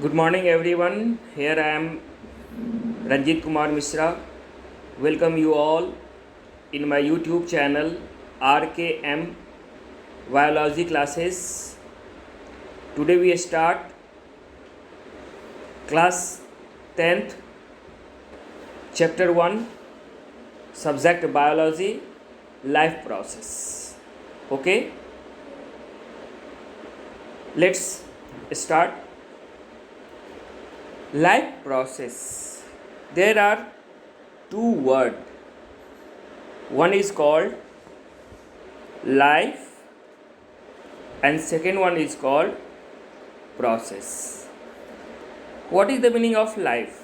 Good morning, everyone. Here I am, Ranjit Kumar Mishra. Welcome you all in my YouTube channel RKM Biology Classes. Today we start class 10th, chapter 1, subject biology, life process. Okay, let's start. Life process. There are two words. One is called life and second one is called process. What is the meaning of life?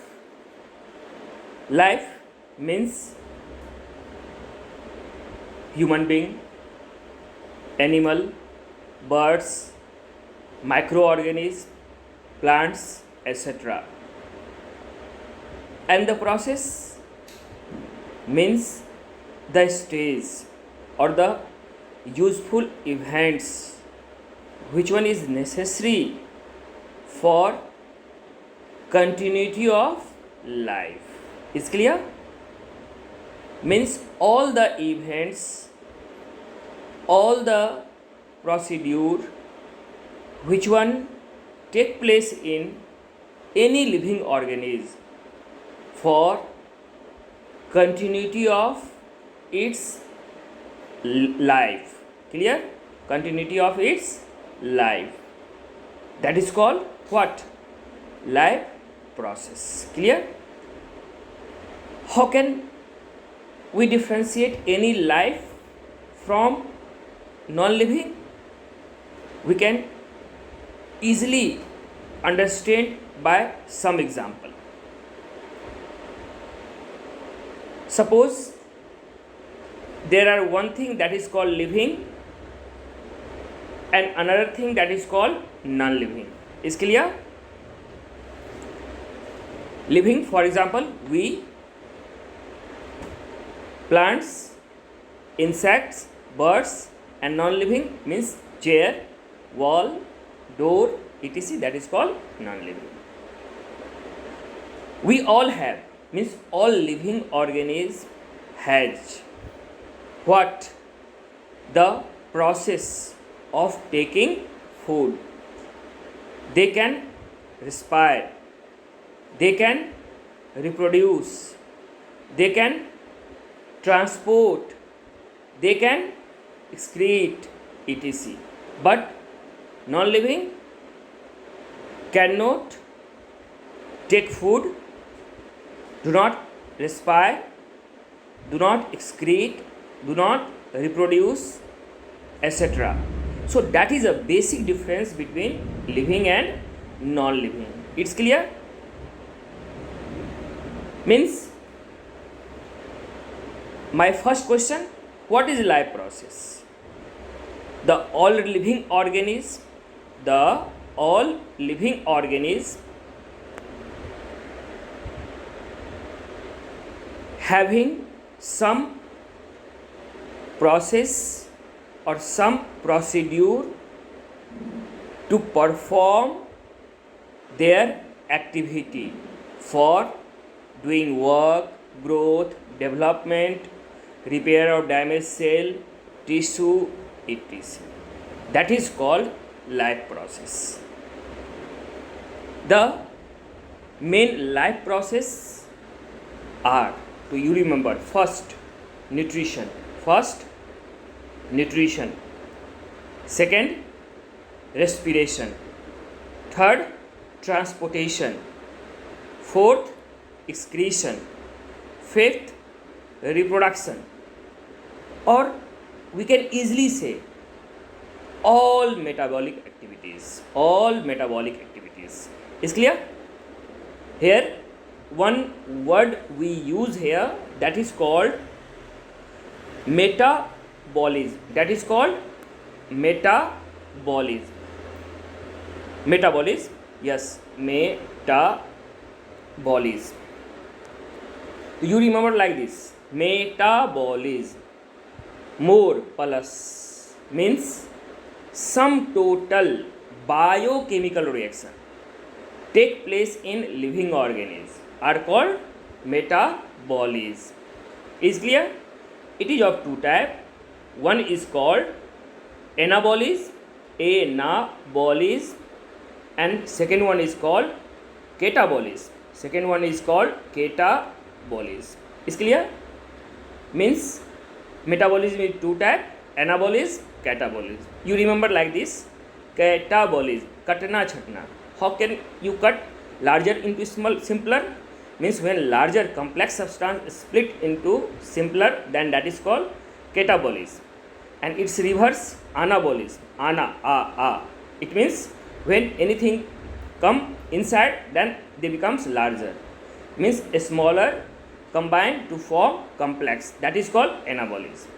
Life means human being, animal, birds, microorganisms, plants, etc. And the process means the stage or the useful events which one is necessary for continuity of life. Is clear? Means all the events, all the procedure which one take place in any living organism for continuity of its life. Clear? Continuity of its life. That is called what? Life process. Clear? How can we differentiate any life from non-living? We can easily understand by some example. Suppose there are one thing that is called living and another thing that is called non-living. Is clear? Living, for example, we, plants, insects, birds, and non-living means chair, wall, door, etc. That is called non-living. We all have, means all living organisms has what? The process of taking food. They can respire, they can reproduce, they can transport, they can excrete, etc. But non-living cannot take food, do not respire, do not excrete, do not reproduce, etc. So that is a basic difference between living and non-living. It's clear? Means my first question, what is life process? The all living organism having some process or some procedure to perform their activity for doing work, growth, development, repair of damaged cell, tissue, etc. That is called life process. The main life process are, to you remember, first nutrition, second respiration, third transportation, fourth excretion, fifth reproduction, or we can easily say all metabolic activities. Is clear? Here one word we use here, that is called metabolism. Yes, metabolism. You remember like this: metabolism, more plus means sum total biochemical reaction. take place in living organisms are called metabolism. Is clear? It is of two types. One is called anabolism, anabolism, and second one is called catabolism. Second one is called catabolism. Is clear? Means metabolism is two types, anabolism, catabolism. You remember like this, catabolism, katna chhatna. How can you cut larger into simpler? Means when larger complex substance is split into simpler, then that is called catabolism. And its reverse, anabolism, it means when anything come inside, then they becomes larger, means a smaller combined to form complex, that is called anabolism.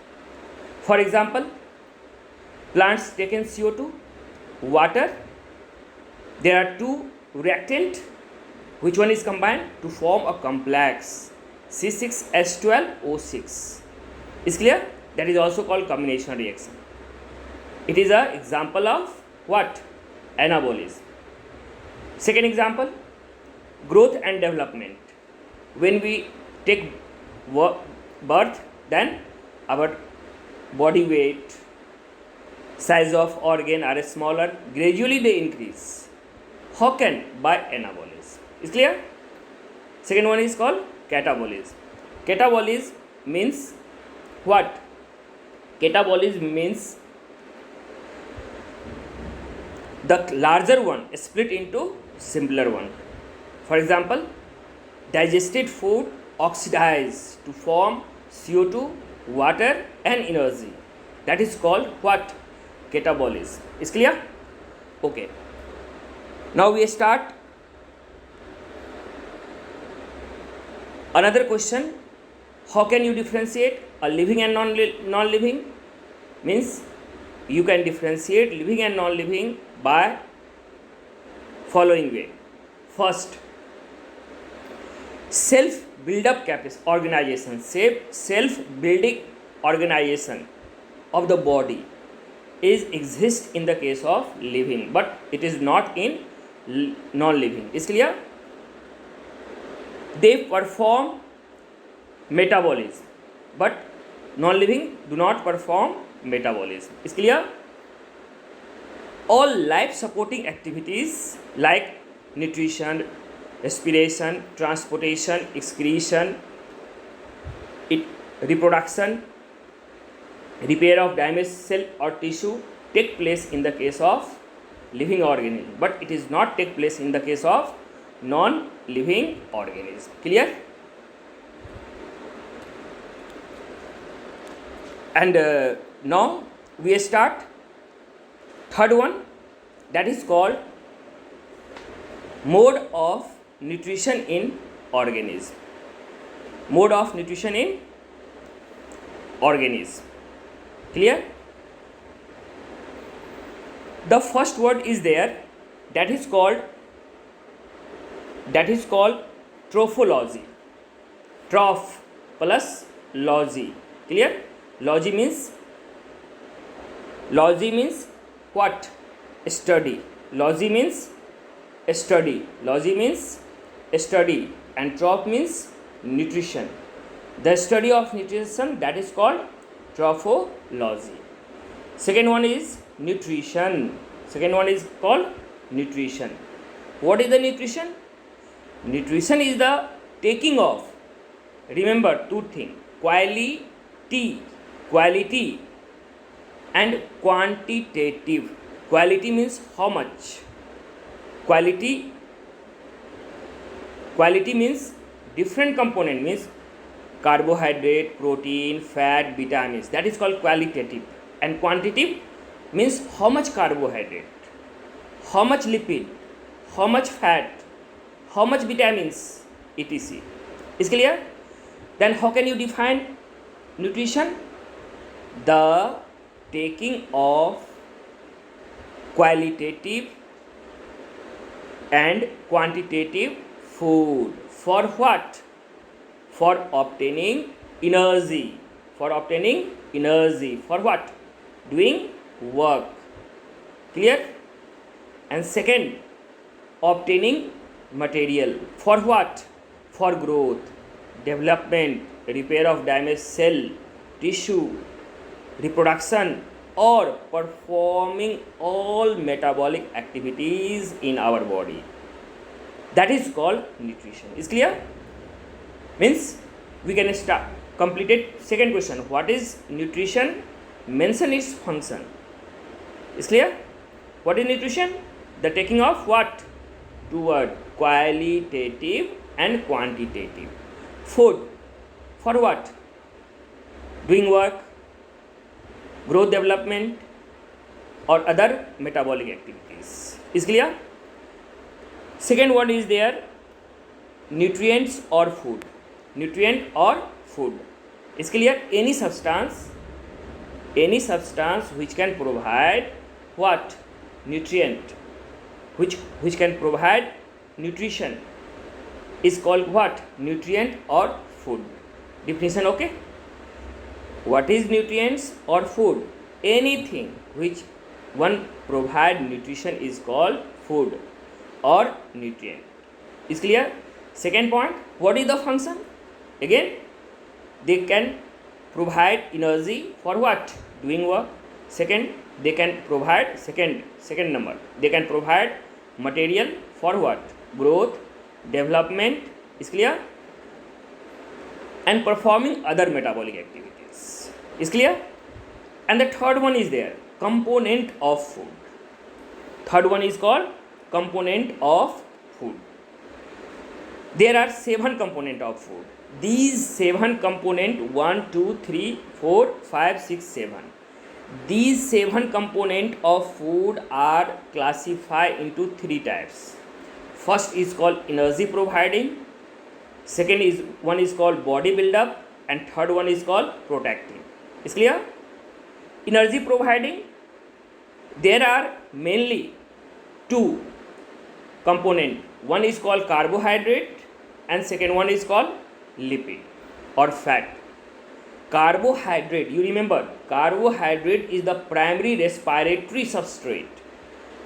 For example, plants take in CO2, water, there are two reactant, which one is combined to form a complex C6H12O6. Is clear? That is also called combination reaction. It is an example of what? Anabolism. Second example, growth and development. When we take birth, then our body weight, size of organ are smaller, gradually they increase. How can? By anabolism. Is clear? Second one is called catabolism. Catabolism means what? Catabolism means the larger one is split into simpler one. For example, digested food oxidize to form CO2, water and energy. That is called what? Catabolism. Is clear? Okay. Now we start another question. How can you differentiate a living and non-living? Means you can differentiate living and non-living by following way. First, self build-up capacity organization, self-building organization of the body is exist in the case of living, but it is not in non-living. Is clear? They perform metabolism, but non-living do not perform metabolism. Is clear? All life supporting activities like nutrition, respiration, transportation, excretion, reproduction, repair of damaged cell or tissue take place in the case of living organism, but it is not take place in the case of non-living organism. Clear? And now we start third one, that is called mode of nutrition in organism. Mode of nutrition in organism. Clear? The first word is there, that is called trophology. Troph plus logy. Clear? Logy means what? Study. Logy means study. Logy means study, and troph means nutrition. The study of nutrition, that is called trophology. Second one is nutrition. Second one is called nutrition. What is the nutrition? Nutrition is the taking of, remember two things, quality and quantitative. Quality means how much. Quality means different component, means carbohydrate, protein, fat, vitamins. That is called qualitative. And quantitative means how much carbohydrate, how much lipid, how much fat, how much vitamins, etc. Is clear? Then how can you define nutrition? The taking of qualitative and quantitative food. For what? For obtaining energy. For obtaining energy. For what? Doing work. Clear? And second, obtaining material. For what? For growth, development, repair of damaged cell, tissue, reproduction, or performing all metabolic activities in our body. That is called nutrition. Is clear? Means we can start completed second question. What is nutrition? Mention its function. Is clear? What is nutrition? The taking of what? Two words, qualitative and quantitative. Food. For what? Doing work, growth development, or other metabolic activities. Is clear? Second one is there, nutrients or food. Nutrient or food. Is clear? Any substance which can provide what? Nutrient, which can provide nutrition is called what? Nutrient or food. Definition, okay? What is nutrients or food? Anything which one provide nutrition is called food or nutrient. Is clear? Second point, what is the function? Again, they can provide energy for what? Doing work. Second, they can provide second number. They can provide material for what? Growth, development. Is clear? And performing other metabolic activities. Is clear? And the third one is there, component of food. Third one is called component of food. There are 7 components of food. These 7 components, 1, 2, 3, 4, 5, 6, 7. These 7 components of food are classified into 3 types. First is called energy providing. Second one is called body build up, and third one is called protective. Is clear? Energy providing, there are mainly 2 components. One is called carbohydrate and second one is called lipid or fat. Carbohydrate, you remember, carbohydrate is the primary respiratory substrate,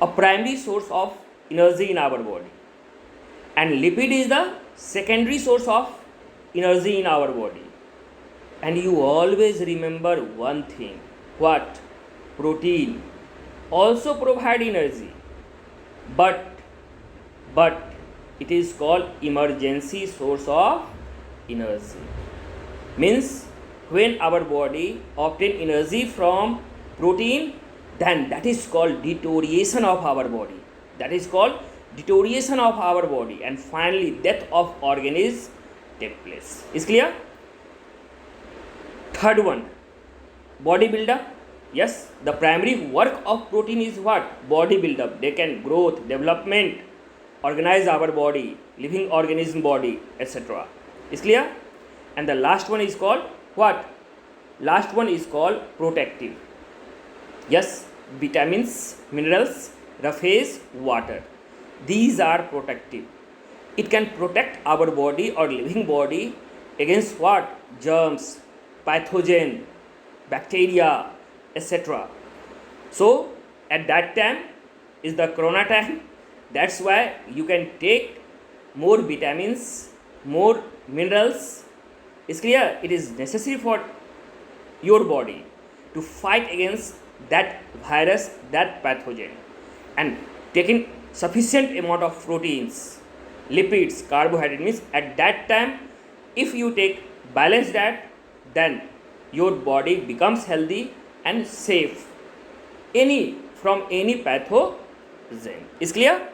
a primary source of energy in our body, and lipid is the secondary source of energy in our body. And you always remember one thing, what? Protein also provide energy, but it is called emergency source of energy. Means when our body obtain energy from protein, then that is called deterioration of our body. That is called deterioration of our body, and finally death of organism take place. Is clear? Third one, body build up. Yes, the primary work of protein is what? Body build up. They can growth, development, organize our body, living organism body, etc. Is clear? And the last one is called what? Last one is called protective. Yes, vitamins, minerals, roughage, water. These are protective. It can protect our body or living body against what? Germs, pathogen, bacteria, etc. So at that time is the corona time. That's why you can take more vitamins, more minerals. Is clear? It is necessary for your body to fight against that virus, that pathogen, and taking sufficient amount of proteins, lipids, carbohydrate. Means at that time, if you take balanced diet, then your body becomes healthy and safe from any pathogen. Is clear?